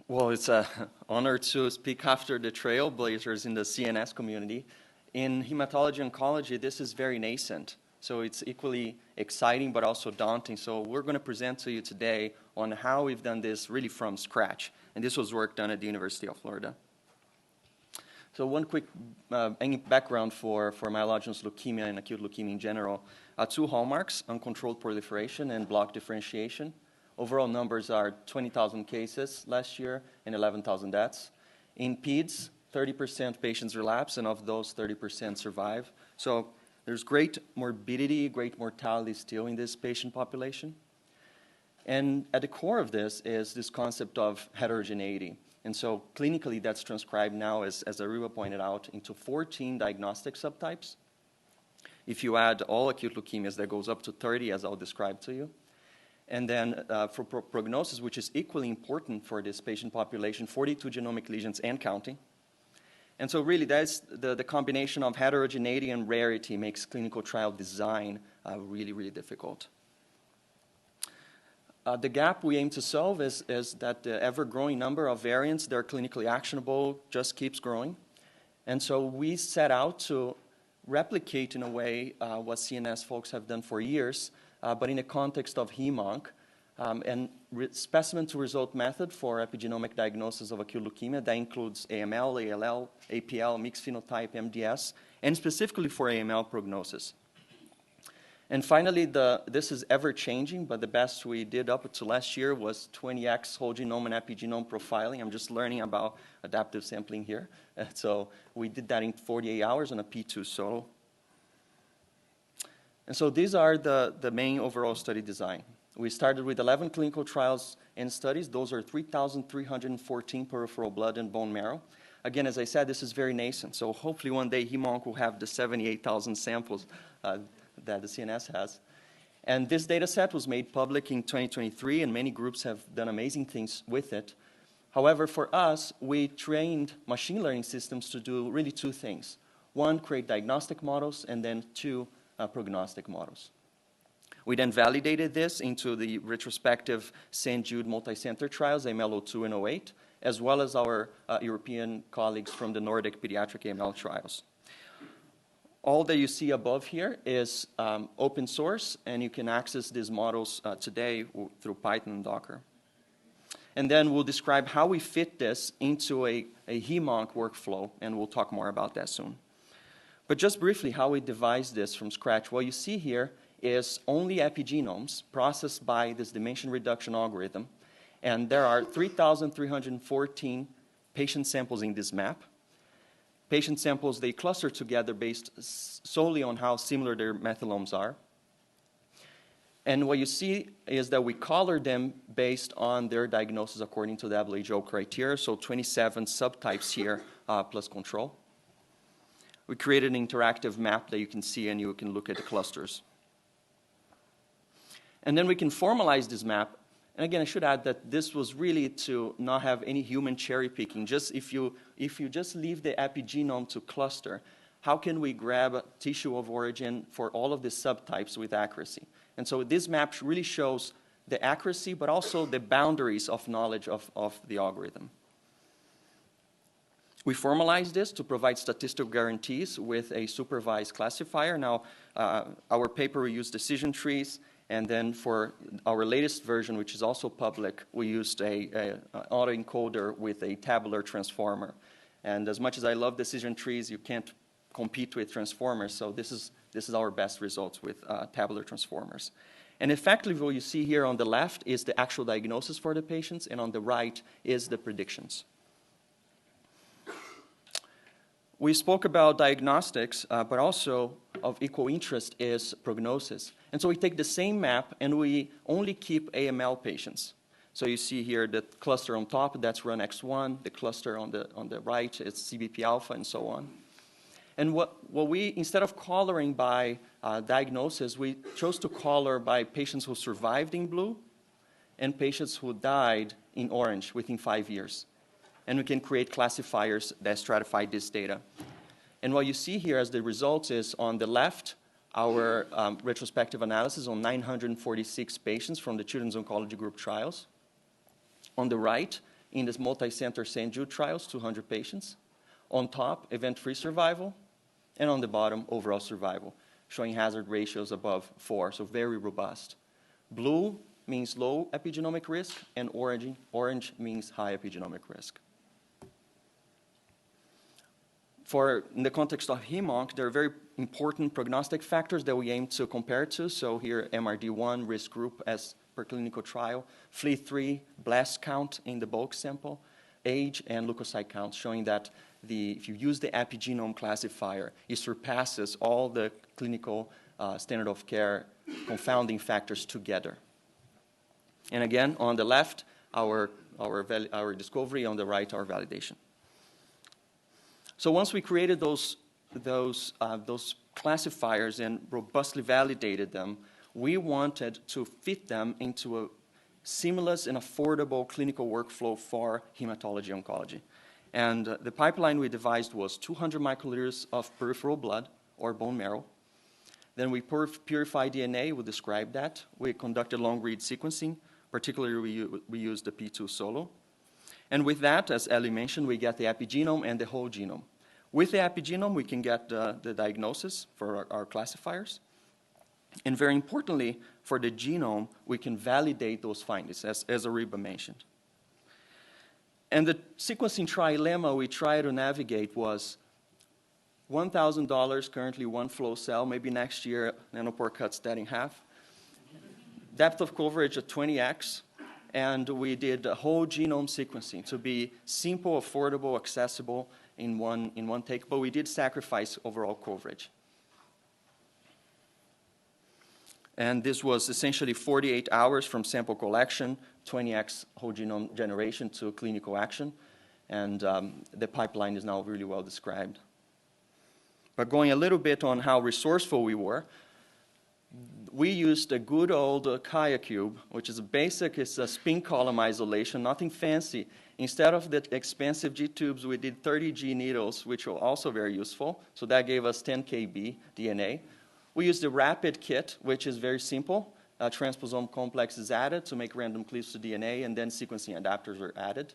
Well, it's an honor to speak after the trailblazers in the CNS community. In hematology oncology, this is very nascent. So it's equally exciting but also daunting. So we're going to present to you today on how we've done this really from scratch. And this was work done at the University of Florida. So one quick background for myelogenous leukemia and acute leukemia in general. Two hallmarks: uncontrolled proliferation and block differentiation. Overall numbers are 20,000 cases last year and 11,000 deaths. In PEDS, 30% patients relapse, and of those, 30% survive. So there's great morbidity, great mortality still in this patient population. And at the core of this is this concept of heterogeneity. And so clinically, that's transcribed now, as Ariba pointed out, into 14 diagnostic subtypes. If you add all acute leukemias, that goes up to 30, as I'll describe to you. And then for prognosis, which is equally important for this patient population, 42 genomic lesions and counting. And so really, that's the combination of heterogeneity and rarity makes clinical trial design really, really difficult. The gap we aim to solve is that the ever-growing number of variants that are clinically actionable just keeps growing. And so we set out to replicate, in a way, what CNS folks have done for years, but in the context of hem-onc, and specimen-to-result method for epigenomic diagnosis of acute leukemia. That includes AML, ALL, APL, mixed phenotype, MDS, and specifically for AML prognosis. And finally, this is ever-changing, but the best we did up to last year was 20x whole genome and epigenome profiling. I'm just learning about adaptive sampling here. So we did that in 48 hours on a P2 solo. And so these are the main overall study design. We started with 11 clinical trials and studies. Those are 3,314 peripheral blood and bone marrow. Again, as I said, this is very nascent. So hopefully one day hem-onc will have the 78,000 samples that the CNS has. And this data set was made public in 2023, and many groups have done amazing things with it. However, for us, we trained machine learning systems to do really two things. One, create diagnostic models, and then two, prognostic models. We then validated this into the retrospective St. Jude multi-center trials, AML-02 and 08, as well as our European colleagues from the Nordic pediatric AML trials. All that you see above here is open source, and you can access these models today through Python and Docker. And then we'll describe how we fit this into a hem-onc workflow, and we'll talk more about that soon. But just briefly, how we devised this from scratch. What you see here is only epigenomes processed by this dimension reduction algorithm. And there are 3,314 patient samples in this map. Patient samples, they cluster together based solely on how similar their methylomes are. And what you see is that we color them based on their diagnosis according to the WHO criteria, so 27 subtypes here plus control. We created an interactive map that you can see, and you can look at the clusters. And then we can formalize this map. And again, I should add that this was really to not have any human cherry picking. Just if you just leave the epigenome to cluster, how can we grab tissue of origin for all of the subtypes with accuracy? And so this map really shows the accuracy, but also the boundaries of knowledge of the algorithm. We formalized this to provide statistical guarantees with a supervised classifier. Now, our paper, we used decision trees. And then for our latest version, which is also public, we used an autoencoder with a tabular transformer. And as much as I love decision trees, you can't compete with transformers. So this is our best results with tabular transformers. And effectively, what you see here on the left is the actual diagnosis for the patients, and on the right is the predictions. We spoke about diagnostics, but also of equal interest is prognosis. And so we take the same map, and we only keep AML patients. So you see here the cluster on top, that's RUNX1. The cluster on the right is CBP alpha, and so on. And what we, instead of coloring by diagnosis, we chose to color by patients who survived in blue and patients who died in orange within 5 years. And we can create classifiers that stratify this data. And what you see here as the results is on the left, our retrospective analysis on 946 patients from the Children's Oncology Group trials. On the right, in this multi-center St. Jude trials, 200 patients. On top, event-free survival, and on the bottom, overall survival, showing hazard ratios above 4, so very robust. Blue means low epigenomic risk, and orange means high epigenomic risk. In the context of HEMONC, there are very important prognostic factors that we aim to compare to. So here, MRD1, risk group as per clinical trial, FLT3, blast count in the bulk sample, age, and leukocyte count, showing that if you use the epigenome classifier, it surpasses all the clinical standard of care confounding factors together. And again, on the left, our discovery, on the right, our validation. So once we created those classifiers and robustly validated them, we wanted to fit them into a seamless and affordable clinical workflow for hematology oncology. And the pipeline we devised was 200 microliters of peripheral blood or bone marrow. Then we purified DNA, we described that. We conducted long-read sequencing, particularly we used the P2 solo. And with that, as Ellie mentioned, we get the epigenome and the whole genome. With the epigenome, we can get the diagnosis for our classifiers. And very importantly, for the genome, we can validate those findings, as Ariba mentioned. And the sequencing trilemma we try to navigate was $1,000, currently one flow cell. Maybe next year, Nanopore cuts that in half. Depth of coverage at 20x. And we did a whole genome sequencing to be simple, affordable, accessible in one take. But we did sacrifice overall coverage. And this was essentially 48 hours from sample collection, 20x whole genome generation to clinical action. And the pipeline is now really well described. But going a little bit on how resourceful we were, we used a good old QIAcube, which is it's a spin column isolation, nothing fancy. Instead of the expensive G tubes, we did 30 G needles, which were also very useful. So that gave us 10 kb DNA. We used the rapid kit, which is very simple. A transposome complex is added to make random cleaves to DNA, and then sequencing adapters are added.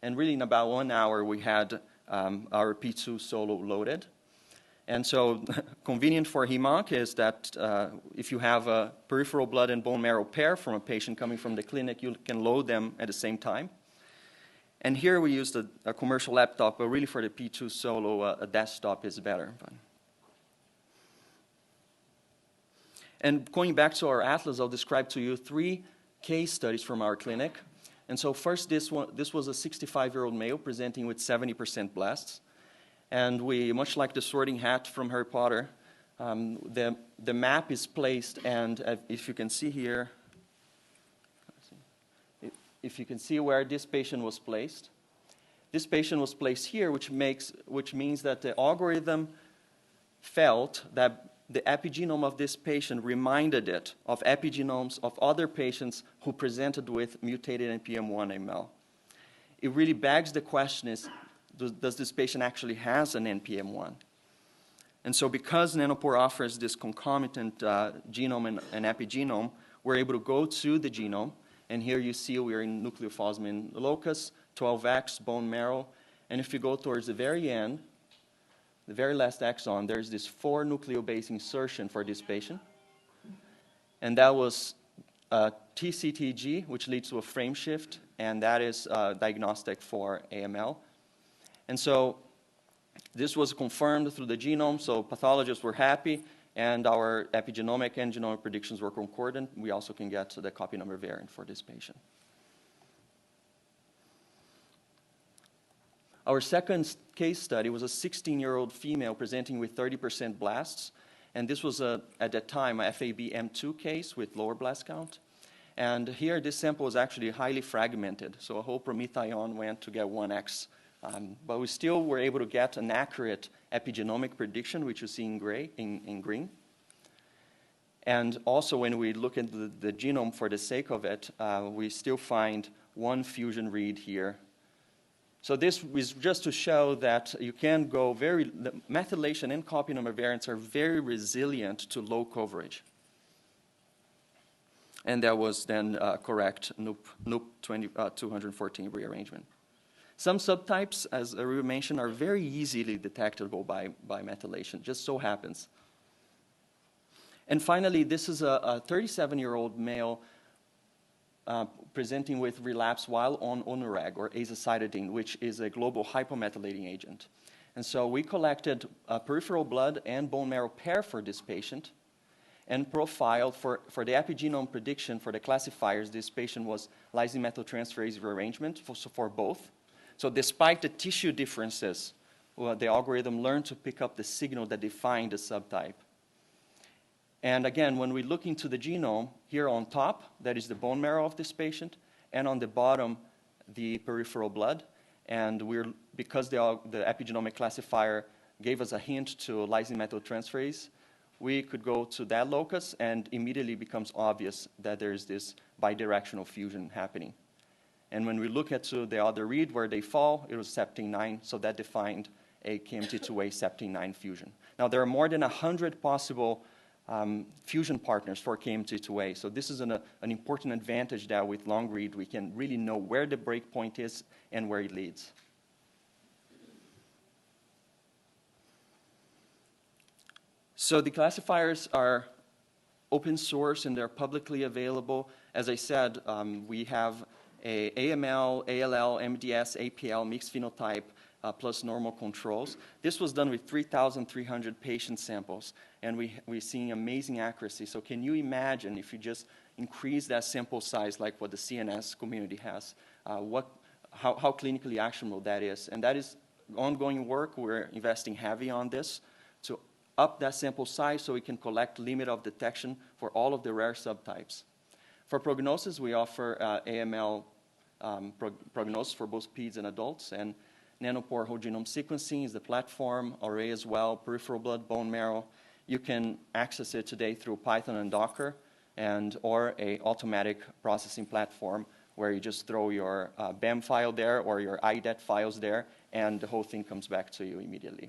And really, in about 1 hour, we had our P2 solo loaded. And so convenient for HEMONC is that if you have a peripheral blood and bone marrow pair from a patient coming from the clinic, you can load them at the same time. And here we used a commercial laptop, but really for the P2 solo, a desktop is better. And going back to our atlas, I'll describe to you 3 case studies from our clinic. And so first, this was a 65-year-old male presenting with 70% blasts. And we, much like the sorting hat from Harry Potter, the map is placed, and if you can see here, if you can see where this patient was placed here, which means that the algorithm felt that the epigenome of this patient reminded it of epigenomes of other patients who presented with mutated NPM1 AML. It really begs the question is, does this patient actually has an NPM1? And so because Nanopore offers this concomitant genome and epigenome, we're able to go to the genome. And here you see we're in nucleophosmin locus, 12x, bone marrow. And if you go towards the very end, the very last exon, there's this 4 nucleobase insertion for this patient. And that was TCTG, which leads to a frame shift, and that is diagnostic for AML. And so this was confirmed through the genome, so pathologists were happy, and our epigenomic and genomic predictions were concordant. We also can get to the copy number variant for this patient. Our second case study was a 16-year-old female presenting with 30% blasts, and this was, at that time, a FAB-M2 case with lower blast count. And here, this sample was actually highly fragmented, so a whole promethion went to get 1x. But we still were able to get an accurate epigenomic prediction, which you see in green. And also, when we look at the genome for the sake of it, we still find 1 fusion read here. So this is just to show that you can go the methylation and copy number variants are very resilient to low coverage. and that was then correct NUP214 rearrangement. Some subtypes, as we mentioned, are very easily detectable by methylation, just so happens. And finally, this is a 37-year-old male presenting with relapse while on Onureg, or azacitidine, which is a global hypomethylating agent. And so we collected peripheral blood and bone marrow pair for this patient and profiled for the epigenome prediction for the classifiers. This patient was lysine methyltransferase rearrangement for both. So despite the tissue differences, the algorithm learned to pick up the signal that defined the subtype. And again, when we look into the genome, here on top, that is the bone marrow of this patient, and on the bottom, the peripheral blood. And because the epigenomic classifier gave us a hint to lysine methyltransferase, we could go to that locus, and immediately becomes obvious that there is this bidirectional fusion happening. And when we look at the other read where they fall, it was septin9, so that defined a KMT2A septin9 fusion. Now, there are more than 100 possible fusion partners for KMT2A, so this is an important advantage that with long read, we can really know where the breakpoint is and where it leads. So the classifiers are open source and they're publicly available. As I said, we have a AML, ALL, MDS, APL, mixed phenotype, plus normal controls. This was done with 3,300 patient samples, and we're seeing amazing accuracy. So can you imagine if you just increase that sample size like what the CNS community has, how clinically actionable that is? And that is ongoing work. We're investing heavy on this to up that sample size so we can collect limit of detection for all of the rare subtypes. For prognosis, we offer AML prognosis for both peds and adults, and Nanopore whole genome sequencing is the platform, array as well, peripheral blood, bone marrow. You can access it today through Python and Docker, or a automatic processing platform where you just throw your BAM file there or your IDET files there, and the whole thing comes back to you immediately.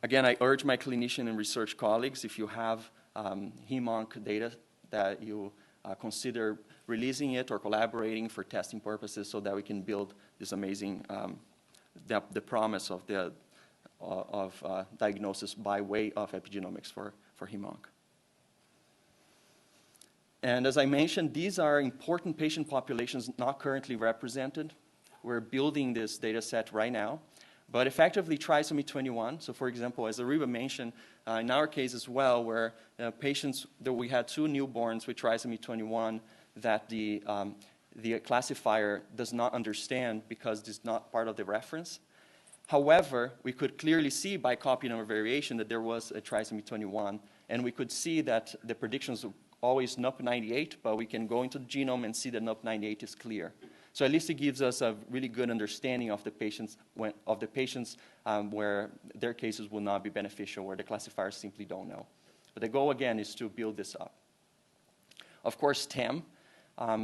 Again, I urge my clinician and research colleagues, if you have hem-onc data, that you consider releasing it or collaborating for testing purposes so that we can build this amazing, the promise of diagnosis by way of epigenomics for hem-onc. And as I mentioned, these are important patient populations not currently represented. We're building this data set right now. But effectively, trisomy 21, so for example, as Ariba mentioned, in our case as well, where patients, that we had 2 newborns with trisomy 21 that the classifier does not understand because it's not part of the reference. However, we could clearly see by copy number variation that there was a trisomy 21, and we could see that the predictions were always NUP98, but we can go into the genome and see that NUP98 is clear. So at least it gives us a really good understanding of the patients, where their cases will not be beneficial, where the classifiers simply don't know. But the goal, again, is to build this up. Of course, TEM,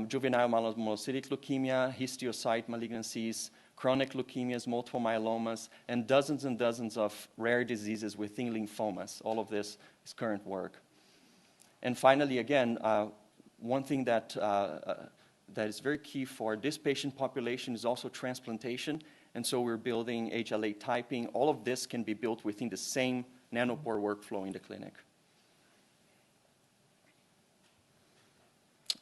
juvenile myelomonocytic leukemia, histiocyte malignancies, chronic leukemias, multiple myelomas, and dozens of rare diseases within lymphomas. All of this is current work. And finally, again, one thing that is very key for this patient population is also transplantation. And so we're building HLA typing. All of this can be built within the same Nanopore workflow in the clinic.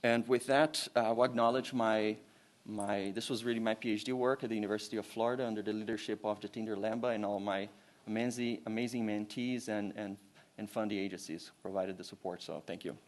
And with that, I'll acknowledge this was really my PhD work at the University of Florida under the leadership of Jatinder Lamba and all my amazing mentees and funding agencies provided the support. So thank you.